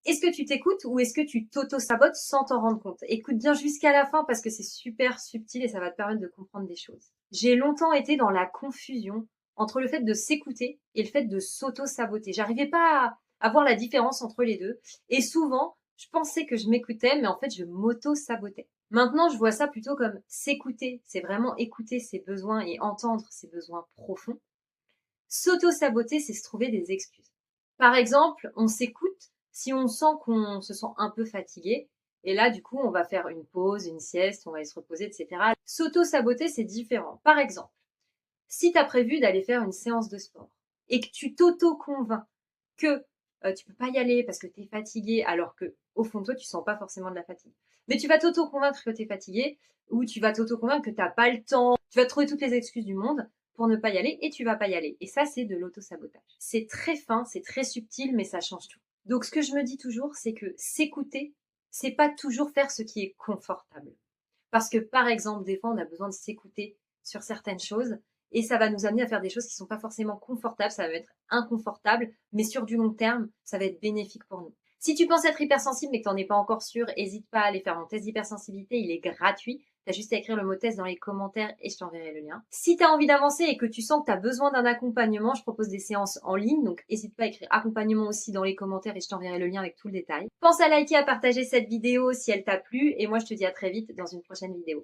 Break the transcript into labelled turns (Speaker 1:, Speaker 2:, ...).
Speaker 1: Est-ce que tu t'écoutes ou est-ce que tu t'auto-sabotes sans t'en rendre compte? Écoute bien jusqu'à la fin parce que c'est super subtil et ça va te permettre de comprendre des choses. J'ai longtemps été dans la confusion entre le fait de s'écouter et le fait de s'auto-saboter. J'arrivais pas à voir la différence entre les deux et souvent, je pensais que je m'écoutais mais en fait, je m'auto-sabotais. Maintenant, je vois ça plutôt comme s'écouter, c'est vraiment écouter ses besoins et entendre ses besoins profonds. S'auto-saboter, c'est se trouver des excuses. Par exemple, on s'écoute si on sent qu'on se sent un peu fatigué. Et là, du coup, on va faire une pause, une sieste, on va aller se reposer, etc. S'auto-saboter, c'est différent. Par exemple, si tu as prévu d'aller faire une séance de sport et que tu t'auto-convaincs que tu peux pas y aller parce que tu es fatigué, alors que au fond de toi, tu sens pas forcément de la fatigue. Mais tu vas t'auto-convaincre que tu es fatigué ou tu vas t'auto-convaincre que tu n'as pas le temps. Tu vas trouver toutes les excuses du monde pour ne pas y aller et tu vas pas y aller. Et ça, c'est de l'auto-sabotage. C'est très fin, c'est très subtil, mais ça change tout. Donc, ce que je me dis toujours, c'est que s'écouter, c'est pas toujours faire ce qui est confortable. Parce que, par exemple, des fois, on a besoin de s'écouter sur certaines choses et ça va nous amener à faire des choses qui sont pas forcément confortables, ça va être inconfortable, mais sur du long terme, ça va être bénéfique pour nous. Si tu penses être hypersensible mais que t'en es pas encore sûr, hésite pas à aller faire mon test d'hypersensibilité, il est gratuit. T'as juste à écrire le mot test dans les commentaires et je t'enverrai le lien. Si t'as envie d'avancer et que tu sens que t'as besoin d'un accompagnement, je propose des séances en ligne, donc n'hésite pas à écrire accompagnement aussi dans les commentaires et je t'enverrai le lien avec tout le détail. Pense à liker, à partager cette vidéo si elle t'a plu et moi je te dis à très vite dans une prochaine vidéo.